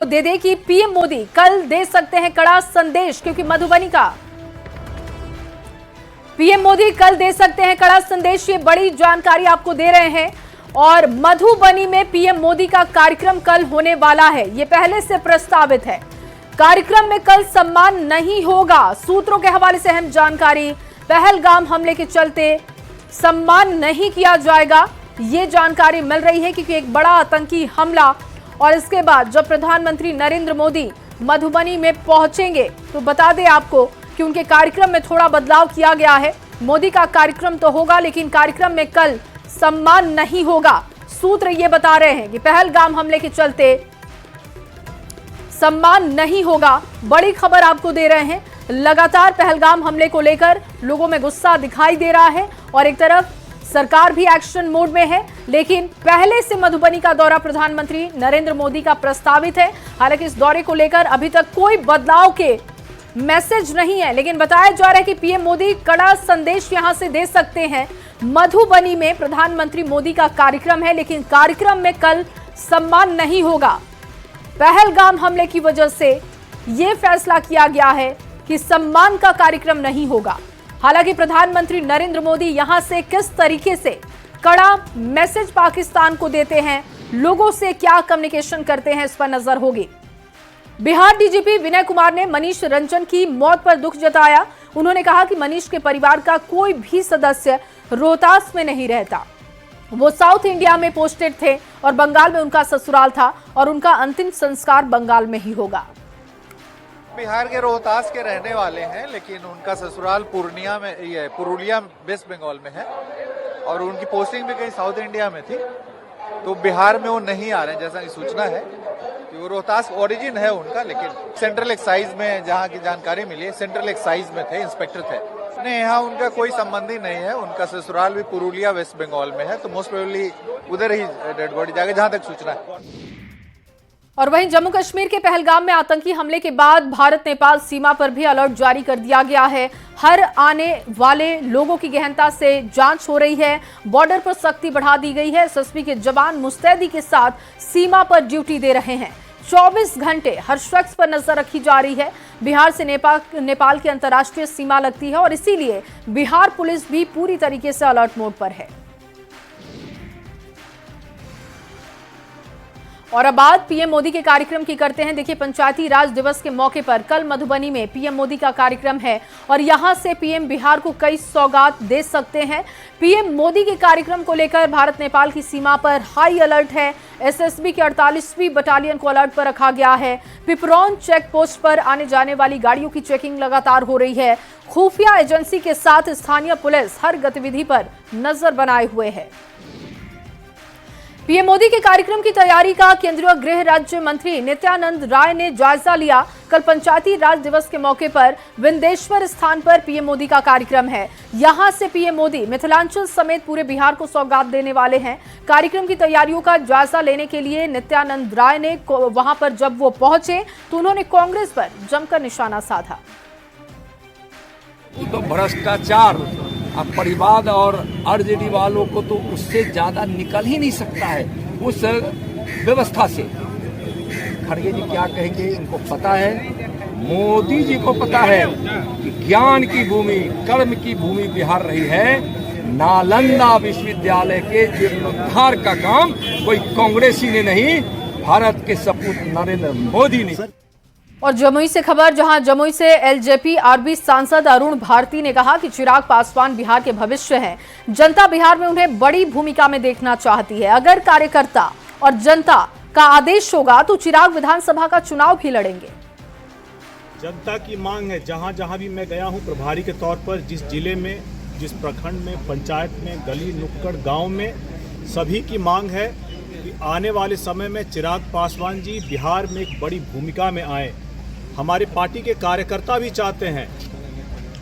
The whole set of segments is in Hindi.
दे दे कि पीएम मोदी कल दे सकते हैं कड़ा संदेश, क्योंकि मधुबनी का पीएम मोदी कल दे सकते हैं कड़ा संदेश। ये बड़ी जानकारी आपको दे रहे हैं। और मधुबनी में पीएम मोदी का कार्यक्रम कल होने वाला है, ये पहले से प्रस्तावित है। कार्यक्रम में कल सम्मान नहीं होगा। सूत्रों के हवाले से अहम जानकारी, पहलगाम हमले के चलते सम्मान नहीं किया जाएगा, ये जानकारी मिल रही है क्योंकि एक बड़ा आतंकी हमला। और इसके बाद जब प्रधानमंत्री नरेंद्र मोदी मधुबनी में पहुंचेंगे तो बता दें आपको कि उनके कार्यक्रम में थोड़ा बदलाव किया गया है। मोदी का कार्यक्रम तो होगा लेकिन कार्यक्रम में कल सम्मान नहीं होगा। सूत्र ये बता रहे हैं कि पहलगाम हमले के चलते सम्मान नहीं होगा। बड़ी खबर आपको दे रहे हैं। लगातार पहलगाम हमले को लेकर लोगों में गुस्सा दिखाई दे रहा है और एक तरफ सरकार भी एक्शन मोड में है, लेकिन पहले से मधुबनी का दौरा प्रधानमंत्री नरेंद्र मोदी का प्रस्तावित है। हालांकि इस दौरे को लेकर अभी तक कोई बदलाव के मैसेज नहीं है, लेकिन बताया जा रहा है कि पीएम मोदी कड़ा संदेश यहां से दे सकते हैं। मधुबनी में प्रधानमंत्री मोदी का कार्यक्रम है, लेकिन कार्यक्रम में कल सम्मान नहीं होगा। पहलगाम हमले की वजह से यह फैसला किया गया है कि सम्मान का कार्यक्रम नहीं होगा। हालांकि प्रधानमंत्री नरेंद्र मोदी यहां से किस तरीके से कड़ा मैसेज पाकिस्तान को देते हैं, लोगों से क्या कम्युनिकेशन करते हैं, इस पर नजर होगी। बिहार डीजीपी विनय कुमार ने मनीष रंजन की मौत पर दुख जताया। उन्होंने कहा कि मनीष के परिवार का कोई भी सदस्य रोहतास में नहीं रहता। वो साउथ इंडिया में पोस्टेड थे और बंगाल में उनका ससुराल था और उनका अंतिम संस्कार बंगाल में ही होगा। बिहार के रोहतास के रहने वाले हैं, लेकिन उनका ससुराल पुरुलिया वेस्ट बंगाल में है और उनकी पोस्टिंग भी कहीं साउथ इंडिया में थी, तो बिहार में वो नहीं आ रहे हैं जैसा कि सूचना है कि वो रोहतास ओरिजिन है उनका, लेकिन सेंट्रल एक्साइज में जहाँ की जानकारी मिली है सेंट्रल एक्साइज में थे, इंस्पेक्टर थे। नहीं, यहाँ उनका कोई संबंधी नहीं है। उनका ससुराल भी पुरुलिया वेस्ट बंगाल में है, तो मोस्ट प्रोबेबली उधर ही डेड बॉडी जाएगी जहाँ तक सूचना है। और वहीं जम्मू कश्मीर के पहलगाम में आतंकी हमले के बाद भारत नेपाल सीमा पर भी अलर्ट जारी कर दिया गया है। हर आने वाले लोगों की गहनता से जांच हो रही है। बॉर्डर पर सख्ती बढ़ा दी गई है। एसएसबी के जवान मुस्तैदी के साथ सीमा पर ड्यूटी दे रहे हैं। 24 घंटे हर शख्स पर नजर रखी जा रही है। बिहार से नेपाल की अंतर्राष्ट्रीय सीमा लगती है और इसीलिए बिहार पुलिस भी पूरी तरीके से अलर्ट मोड पर है। और अब बात पीएम मोदी के कार्यक्रम की करते हैं। देखिए, पंचायती राज दिवस के मौके पर कल मधुबनी में पीएम मोदी का कार्यक्रम है और यहां से पीएम बिहार को कई सौगात दे सकते हैं। पीएम मोदी के कार्यक्रम को लेकर भारत नेपाल की सीमा पर हाई अलर्ट है। एसएसबी की 48वीं बटालियन को अलर्ट पर रखा गया है। पिपरौन चेक पोस्ट पर आने जाने वाली गाड़ियों की चेकिंग लगातार हो रही है। खुफिया एजेंसी के साथ स्थानीय पुलिस हर गतिविधि पर नजर बनाए हुए है। पीएम मोदी के कार्यक्रम की तैयारी का केंद्रीय गृह राज्य मंत्री नित्यानंद राय ने जायजा लिया। कल पंचायती राज दिवस के मौके पर विंदेश्वर स्थान पर पीएम मोदी का कार्यक्रम है। यहां से पीएम मोदी मिथिलांचल समेत पूरे बिहार को सौगात देने वाले हैं। कार्यक्रम की तैयारियों का जायजा लेने के लिए नित्यानंद राय ने वहां पर जब वो पहुंचे तो उन्होंने कांग्रेस पर जमकर निशाना साधा। तो भ्रष्टाचार अब परिवाद और आरजेडी वालों को तो उससे ज्यादा निकल ही नहीं सकता है, उस व्यवस्था से। खड़गे जी क्या कहेंगे, इनको पता है, मोदी जी को पता है कि ज्ञान की भूमि, कर्म की भूमि बिहार रही है। नालंदा विश्वविद्यालय के जीर्णोद्धार का काम कोई कांग्रेसी ने नहीं, भारत के सपूत नरेंद्र मोदी ने। और जमुई से खबर, जहां जमुई से एलजेपी आरबी सांसद अरुण भारती ने कहा कि चिराग पासवान बिहार के भविष्य हैं। जनता बिहार में उन्हें बड़ी भूमिका में देखना चाहती है। अगर कार्यकर्ता और जनता का आदेश होगा तो चिराग विधानसभा का चुनाव भी लड़ेंगे। जनता की मांग है, जहां जहां भी मैं गया हूं प्रभारी के तौर पर, जिस जिले में, जिस प्रखंड में, पंचायत में, गली नुक्कड़ गांव में, सभी की मांग है कि आने वाले समय में चिराग पासवान जी बिहार में एक बड़ी भूमिका में आए। हमारी पार्टी के कार्यकर्ता भी चाहते हैं,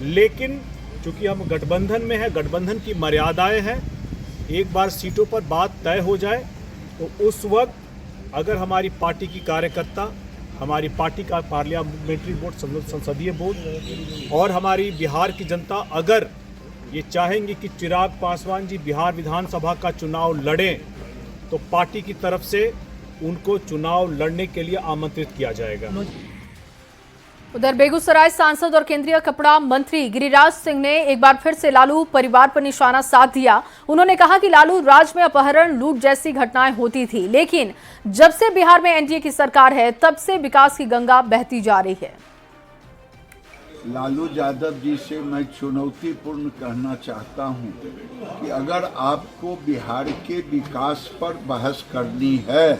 लेकिन चूंकि हम गठबंधन में हैं, गठबंधन की मर्यादाएं हैं। एक बार सीटों पर बात तय हो जाए तो उस वक्त अगर हमारी पार्टी की कार्यकर्ता, हमारी पार्टी का पार्लियामेंट्री बोर्ड, संसदीय बोर्ड और हमारी बिहार की जनता अगर ये चाहेंगे कि चिराग पासवान जी बिहार विधानसभा का चुनाव लड़ें, तो पार्टी की तरफ से उनको चुनाव लड़ने के लिए आमंत्रित किया जाएगा। उधर बेगूसराय सांसद और केंद्रीय कपड़ा मंत्री गिरिराज सिंह ने एक बार फिर से लालू परिवार पर निशाना साध दिया। उन्होंने कहा कि लालू राज में अपहरण, लूट जैसी घटनाएं होती थी, लेकिन जब से बिहार में एनडीए की सरकार है तब से विकास की गंगा बहती जा रही है। लालू यादव जी से मैं चुनौतीपूर्ण कहना चाहता हूं कि अगर आपको बिहार के विकास पर बहस करनी है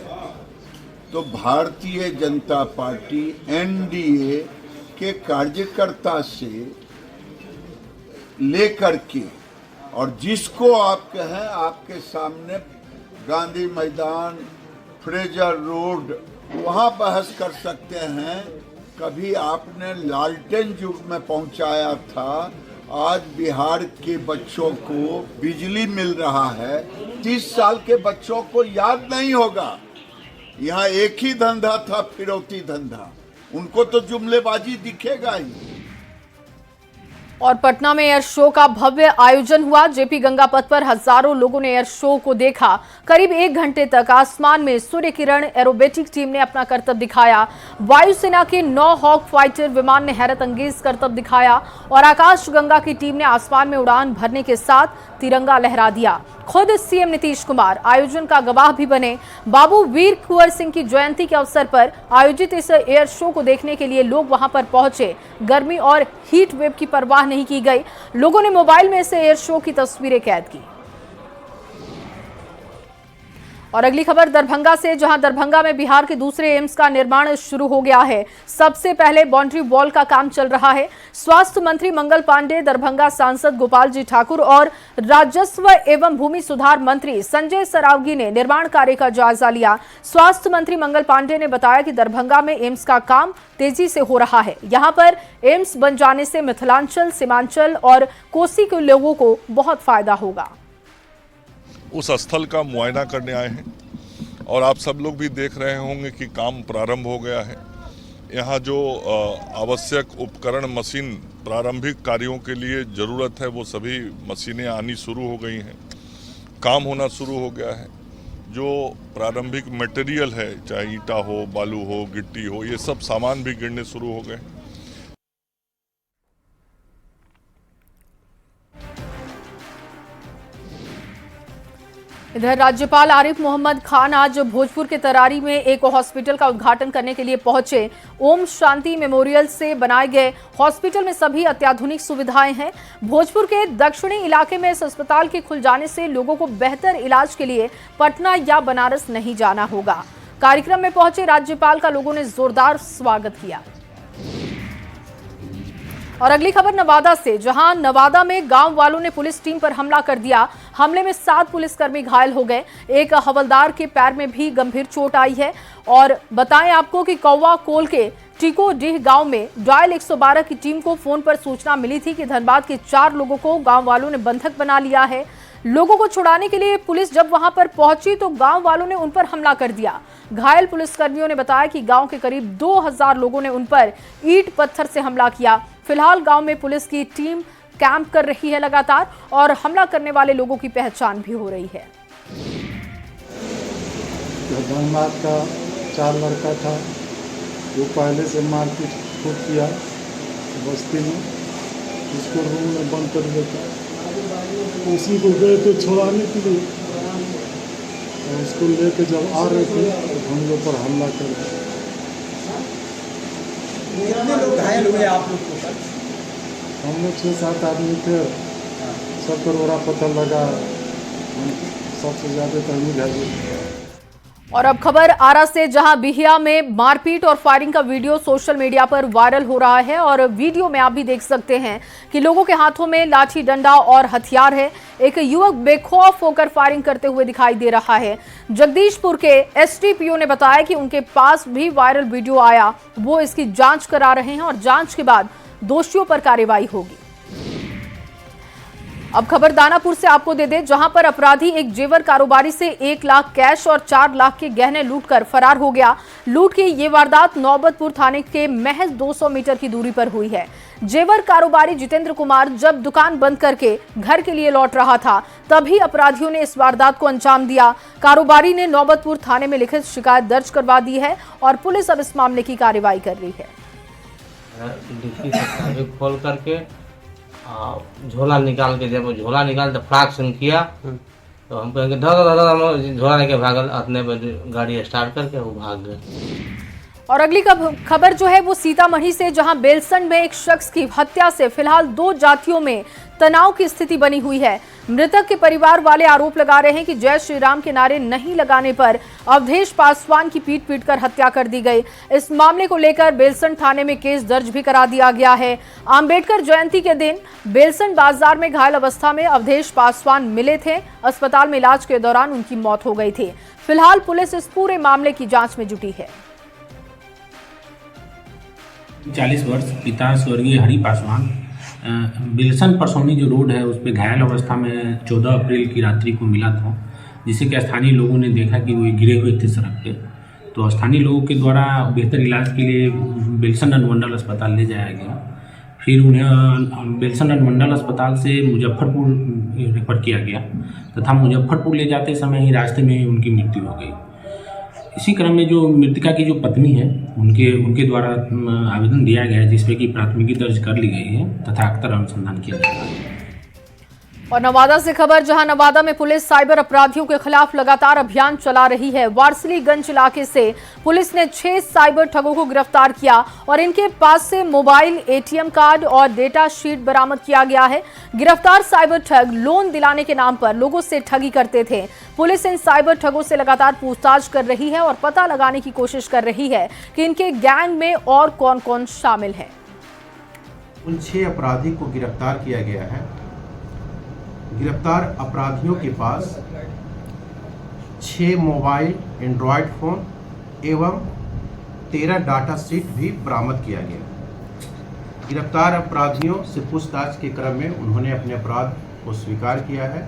तो भारतीय जनता पार्टी एनडीए के कार्यकर्ता से लेकर के और जिसको आप कहें, आपके सामने गांधी मैदान, फ्रेजर रोड, वहां बहस कर सकते हैं। कभी आपने लालटेन युग में पहुंचाया था, आज बिहार के बच्चों को बिजली मिल रहा है। 30 साल के बच्चों को याद नहीं होगा, यहाँ एक ही धंधा था, फिरौती धंधा। उनको तो जुमलेबाजी दिखेगा ही। और पटना में एयर शो का भव्य आयोजन हुआ। जेपी गंगा पथ पर हजारों लोगों ने एयर शो को देखा। करीब 1 घंटे तक आसमान में सूर्य किरण एरोबेटिक टीम ने अपना करतब दिखाया। वायुसेना के 9 हॉक फाइटर विमान ने हैरत अंगेज करतब दिखाया और आकाश गंगा की टीम ने आसमान में उड़ान भरने के साथ तिरंगा लहरा दिया। खुद सीएम नीतीश कुमार आयोजन का गवाह भी बने। बाबू वीर कुंवर सिंह की जयंती के अवसर पर आयोजित इस एयर शो को देखने के लिए लोग वहां पर पहुंचे। गर्मी और हीट वेव की परवाह नहीं की गई। लोगों ने मोबाइल में से एयर शो की तस्वीरें कैद की। और अगली खबर दरभंगा से, जहां दरभंगा में बिहार के दूसरे एम्स का निर्माण शुरू हो गया है। सबसे पहले बाउंड्री वॉल का काम चल रहा है। स्वास्थ्य मंत्री मंगल पांडे, दरभंगा सांसद गोपाल जी ठाकुर और राजस्व एवं भूमि सुधार मंत्री संजय सरावगी ने निर्माण कार्य का जायजा लिया। स्वास्थ्य मंत्री मंगल पांडे ने बताया कि दरभंगा में एम्स का काम तेजी से हो रहा है। यहाँ पर एम्स बन जाने से मिथिलांचल, सीमांचल और कोसी के लोगों को बहुत फायदा होगा। उस स्थल का मुआयना करने आए हैं और आप सब लोग भी देख रहे होंगे कि काम प्रारंभ हो गया है। यहाँ जो आवश्यक उपकरण, मशीन प्रारंभिक कार्यों के लिए ज़रूरत है, वो सभी मशीनें आनी शुरू हो गई हैं, काम होना शुरू हो गया है। जो प्रारंभिक मटेरियल है, चाहे ईंटा हो, बालू हो, गिट्टी हो, ये सब सामान भी गिरने शुरू हो गए। इधर राज्यपाल आरिफ मोहम्मद खान आज भोजपुर के तरारी में एक हॉस्पिटल का उद्घाटन करने के लिए पहुंचे। ओम शांति मेमोरियल से बनाए गए हॉस्पिटल में सभी अत्याधुनिक सुविधाएं हैं। भोजपुर के दक्षिणी इलाके में इस अस्पताल के खुल जाने से लोगों को बेहतर इलाज के लिए पटना या बनारस नहीं जाना होगा। कार्यक्रम में पहुंचे राज्यपाल का लोगों ने जोरदार स्वागत किया। और अगली खबर नवादा से, जहां नवादा में गांव वालों ने पुलिस टीम पर हमला कर दिया। हमले में 7 पुलिसकर्मी घायल हो गए। एक हवलदार के पैर में भी गंभीर चोट आई है। और बताएं आपको कि कौवा कोल के टीकोडीह गांव में डायल 112 की टीम को फोन पर सूचना मिली थी कि धनबाद के 4 लोगों को गांव वालों ने बंधक बना लिया है। लोगों को छुड़ाने के लिए पुलिस जब वहां पर पहुंची तो गांव वालों ने उन पर हमला कर दिया। घायल पुलिसकर्मियों ने बताया कि गांव के करीब 2000 लोगों ने उन पर ईंट पत्थर से हमला किया। फिलहाल गांव में पुलिस की टीम कैंप कर रही है लगातार और हमला करने वाले लोगों की पहचान भी हो रही है। धनबाद का 4 लड़का था, वो पहले से मारपीट किया बस्ती में, उसको रूम में बंद कर देता। उसी को गए थे छुड़ाने के लिए, उसको लेके जब आ रहे थे तो हम लोग पर हमला कर दिया। कितने लोग घायल हुए आप लोग को? हम लोग 6-7 आदमी थे, सब पर ओरा पत्थर लगा, सबसे ज़्यादा तो हम घायल हुए। और अब खबर आरा से, जहां बिहिया में मारपीट और फायरिंग का वीडियो सोशल मीडिया पर वायरल हो रहा है। और वीडियो में आप भी देख सकते हैं कि लोगों के हाथों में लाठी डंडा और हथियार है। एक युवक बेखौफ होकर फायरिंग करते हुए दिखाई दे रहा है। जगदीशपुर के एसडीपीओ ने बताया कि उनके पास भी वायरल वीडियो आया, वो इसकी जांच करा रहे हैं और जांच के बाद दोषियों पर कार्रवाई होगी। अब खबर दानापुर से आपको दे दें, जहां पर अपराधी एक जेवर कारोबारी से 1 लाख कैश और 4 लाख के गहने लूटकर फरार हो गया। लूट की ये वारदात नौबतपुर थाने के महज 200 मीटर की दूरी पर हुई है। जेवर कारोबारी जितेंद्र कुमार जब दुकान बंद करके घर के लिए लौट रहा था, तभी अपराधियों ने इस वारदात को अंजाम दिया। कारोबारी ने नौबतपुर थाने में लिखित शिकायत दर्ज करवा दी है और पुलिस अब इस मामले की कार्रवाई कर रही है। खोल करके झोला निकाल के, जब झोला निकाल तो फ्राक सुन किया तो हम कहेंगे हम झोला लेके भागल, अपने गाड़ी स्टार्ट करके वो भाग गए। और अगली खबर जो है वो सीतामढ़ी से, जहां बेलसंड में एक शख्स की हत्या से फिलहाल 2 जातियों में तनाव की स्थिति बनी हुई है। मृतक के परिवार वाले आरोप लगा रहे हैं कि जय श्री राम के नारे नहीं लगाने पर अवधेश पासवान की पीट कर हत्या कर दी गई। इस मामले को लेकर बेलसंड थाने में केस दर्ज भी करा दिया गया है। अंबेडकर जयंती के दिन बेलसंड बाजार में घायल अवस्था में अवधेश पासवान मिले थे। अस्पताल में इलाज के दौरान उनकी मौत हो गई थी। फिलहाल पुलिस इस पूरे मामले की जांच में जुटी है। 40 वर्ष पिता स्वर्गीय हरि पासवान बिल्सन परसौनी जो रोड है उस पर घायल अवस्था में 14 अप्रैल की रात्रि को मिला था, जिसे कि स्थानीय लोगों ने देखा कि वो गिरे हुए थे सड़क पे। तो स्थानीय लोगों के द्वारा बेहतर इलाज के लिए बिल्सन अनुमंडल अस्पताल ले जाया गया। फिर उन्हें बिल्सन अनुमंडल अस्पताल से मुजफ्फरपुर रेफर किया गया तथा मुजफ्फरपुर ले जाते समय ही रास्ते में उनकी मृत्यु हो गई। इसी क्रम में जो मृतका की जो पत्नी है उनके द्वारा आवेदन दिया गया है, जिसपे कि प्राथमिकी दर्ज कर ली गई है तथा अख्तर अनुसंधान किया जा रहा है। और नवादा से खबर, जहां नवादा में पुलिस साइबर अपराधियों के खिलाफ लगातार अभियान चला रही है। वारसलीगंज इलाके से पुलिस ने 6 साइबर ठगों को गिरफ्तार किया और इनके पास से मोबाइल, एटीएम कार्ड और डेटा शीट बरामद किया गया है। गिरफ्तार साइबर ठग लोन दिलाने के नाम पर लोगों से ठगी करते थे। पुलिस इन साइबर ठगों से लगातार पूछताछ कर रही है और पता लगाने की कोशिश कर रही है कि इनके गैंग में और कौन कौन शामिल है। उन 6 अपराधी को गिरफ्तार किया गया है। गिरफ्तार अपराधियों के पास 6 मोबाइल एंड्रॉयड फ़ोन एवं 13 डाटा शीट भी बरामद किया गया। गिरफ्तार अपराधियों से पूछताछ के क्रम में उन्होंने अपने अपराध को स्वीकार किया है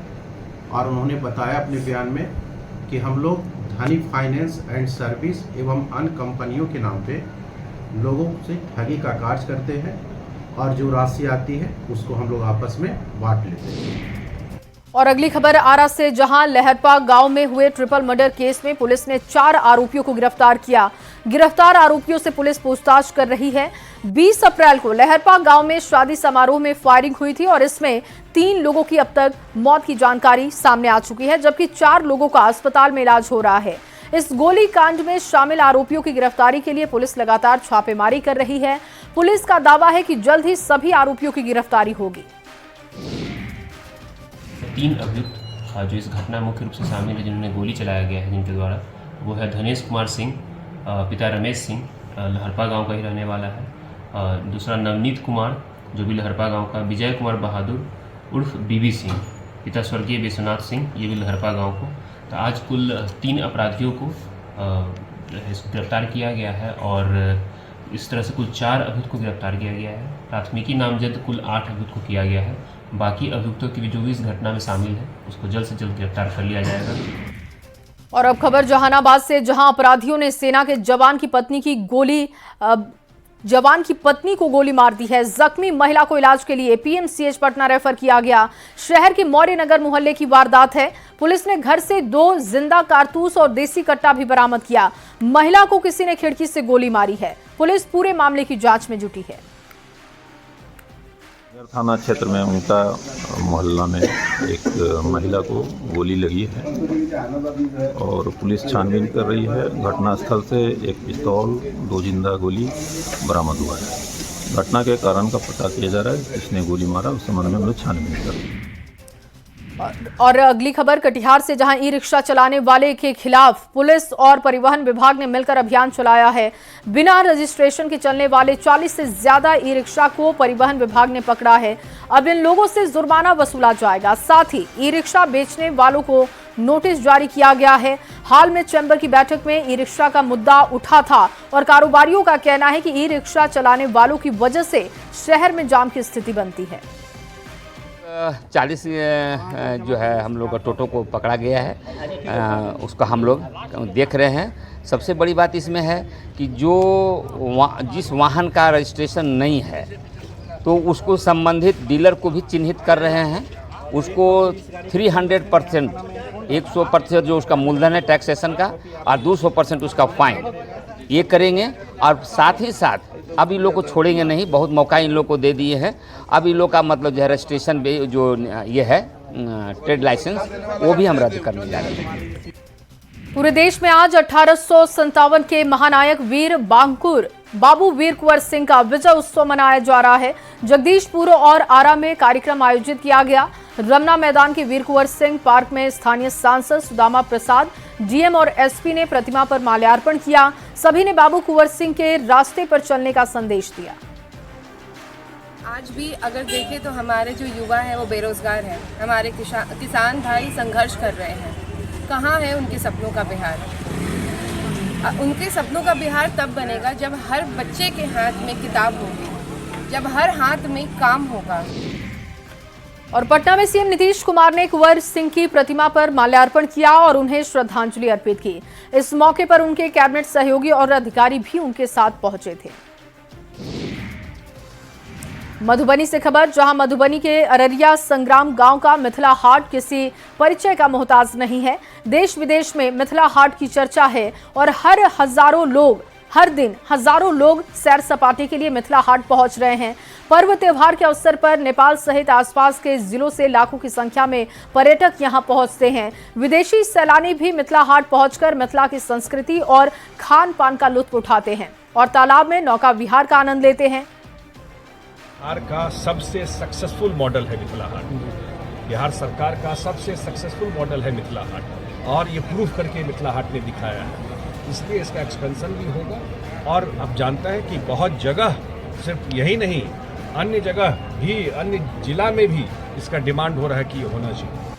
और उन्होंने बताया अपने बयान में कि हम लोग धनी फाइनेंस एंड सर्विस एवं अन्य कंपनियों के नाम पे लोगों से ठगी का कार्य करते हैं और जो राशि आती है उसको हम लोग आपस में बांट लेते हैं। और अगली खबर आरा से, जहां लहरपा गांव में हुए ट्रिपल मर्डर केस में पुलिस ने 4 आरोपियों को गिरफ्तार किया। गिरफ्तार आरोपियों से पुलिस पूछताछ कर रही है। 20 अप्रैल को लहरपा गांव में शादी समारोह में फायरिंग हुई थी और इसमें 3 लोगों की अब तक मौत की जानकारी सामने आ चुकी है, जबकि 4 लोगों का अस्पताल में इलाज हो रहा है। इस गोली कांड में शामिल आरोपियों की गिरफ्तारी के लिए पुलिस लगातार छापेमारी कर रही है। पुलिस का दावा है कि जल्द ही सभी आरोपियों की गिरफ्तारी होगी। 3 अभियुक्त जो इस घटना में मुख्य रूप से शामिल है, जिन्होंने गोली चलाया गया है जिनके द्वारा, वो है धनेश कुमार सिंह, पिता रमेश सिंह, लहरपा गांव का ही रहने वाला है। दूसरा नवनीत कुमार, जो भी लहरपा गांव का, विजय कुमार बहादुर उर्फ बीबी सिंह, पिता स्वर्गीय विश्वनाथ सिंह, ये भी लहरपा गांव को। तो आज कुल 3 अपराधियों को गिरफ्तार किया गया है और इस तरह से कुल 4 अभियुक्त को गिरफ्तार किया गया है। प्राथमिकी नामजद कुल 8 अभियुक्त को किया गया है। बाकी अभियुक्तों की भी जो भी इस घटना में शामिल है उसको जल्द से जल्द गिरफ्तार कर लिया जाएगा। और अब खबर जहानाबाद से, जहां अपराधियों ने सेना के जवान की पत्नी को गोली मार दी है। जख्मी महिला को इलाज के लिए पीएमसीएच पटना रेफर किया गया। शहर के मौर्य नगर मोहल्ले की वारदात है। पुलिस ने घर से 2 जिंदा कारतूस और देसी कट्टा भी बरामद किया। महिला को किसी ने खिड़की से गोली मारी है। पुलिस पूरे मामले की जांच में जुटी है। थाना क्षेत्र में उनका मोहल्ला में एक महिला को गोली लगी है और पुलिस छानबीन कर रही है। घटनास्थल से एक पिस्तौल, 2 जिंदा गोली बरामद हुआ है। घटना के कारण का पता किया जा रहा है, किसने गोली मारा उस संबंध में हम लोग छानबीन कर रहे हैं। और अगली खबर कटिहार से, जहां ई रिक्शा चलाने वाले के खिलाफ पुलिस और परिवहन विभाग ने मिलकर अभियान चलाया है। बिना रजिस्ट्रेशन के चलने वाले 40 से ज्यादा ई रिक्शा को परिवहन विभाग ने पकड़ा है। अब इन लोगों से जुर्माना वसूला जाएगा। साथ ही ई रिक्शा बेचने वालों को नोटिस जारी किया गया है। हाल में चैम्बर की बैठक में ई रिक्शा का मुद्दा उठा था और कारोबारियों का कहना है कि ई रिक्शा चलाने वालों की वजह से शहर में जाम की स्थिति बनती है। 40 जो है हम लोग का टोटो को पकड़ा गया है, उसका हम लोग देख रहे हैं। सबसे बड़ी बात इसमें है कि जिस वाहन का रजिस्ट्रेशन नहीं है तो उसको संबंधित डीलर को भी चिन्हित कर रहे हैं, उसको 300% 100% जो उसका मूलधन है टैक्सेशन का और 200% उसका फाइन ये करेंगे। और साथ ही साथ अब इन लोग को छोड़ेंगे नहीं, बहुत मौका इन लोग को दे दिए हैं। अब इन लोग का मतलब जो है रजिस्ट्रेशन जो ये है ट्रेड लाइसेंस वो भी हम रद्द करने जा रहे हैं। पूरे देश में आज 1857 के महानायक वीर बांकुर बाबू वीर कुंवर सिंह का विजय उत्सव मनाया जा रहा है। जगदीशपुर और आरा में कार्यक्रम आयोजित किया गया। रमना मैदान के वीर कुंवर सिंह पार्क में स्थानीय सांसद सुदामा प्रसाद, डीएम और एसपी ने प्रतिमा पर माल्यार्पण किया। सभी ने बाबू कुंवर सिंह के रास्ते पर चलने का संदेश दिया। आज भी अगर देखें तो हमारे जो युवा हैं वो बेरोजगार हैं, हमारे किसान भाई संघर्ष कर रहे हैं। कहाँ है उनके सपनों का बिहार? उनके सपनों का बिहार तब बनेगा जब हर बच्चे के हाथ में किताब होगी, जब हर हाथ में काम होगा। और पटना में सीएम नीतीश कुमार ने कुंवर सिंह की प्रतिमा पर माल्यार्पण किया और उन्हें श्रद्धांजलि अर्पित की। इस मौके पर उनके कैबिनेट सहयोगी और अधिकारी भी उनके साथ पहुंचे थे। मधुबनी से खबर, जहां मधुबनी के अररिया संग्राम गांव का मिथिला हाट किसी परिचय का मोहताज नहीं है। देश विदेश में मिथिला हाट की चर्चा है और हर दिन हजारों लोग सैर सपाटे के लिए मिथिला हाट पहुंच रहे हैं। पर्व त्योहार के अवसर पर नेपाल सहित आसपास के जिलों से लाखों की संख्या में पर्यटक यहां पहुंचते हैं। विदेशी सैलानी भी मिथिला हाट पहुंचकर मिथिला की संस्कृति और खान पान का लुत्फ उठाते हैं और तालाब में नौका विहार का आनंद लेते हैं। बिहार का सबसे सक्सेसफुल मॉडल है मिथिला हाट। बिहार सरकार का सबसे सक्सेसफुल मॉडल है मिथिला हाट और ये प्रूफ करके मिथिला हाट ने दिखाया है। इसलिए इसका एक्सपेंशन भी होगा और अब जानता है कि बहुत जगह, सिर्फ यही नहीं अन्य जगह भी, अन्य जिला में भी इसका डिमांड हो रहा है कि ये होना चाहिए।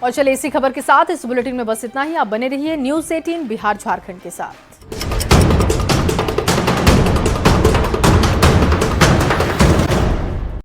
और चलिए इसी खबर के साथ इस बुलेटिन में बस इतना ही। आप बने रहिए न्यूज़ 18 बिहार झारखंड के साथ।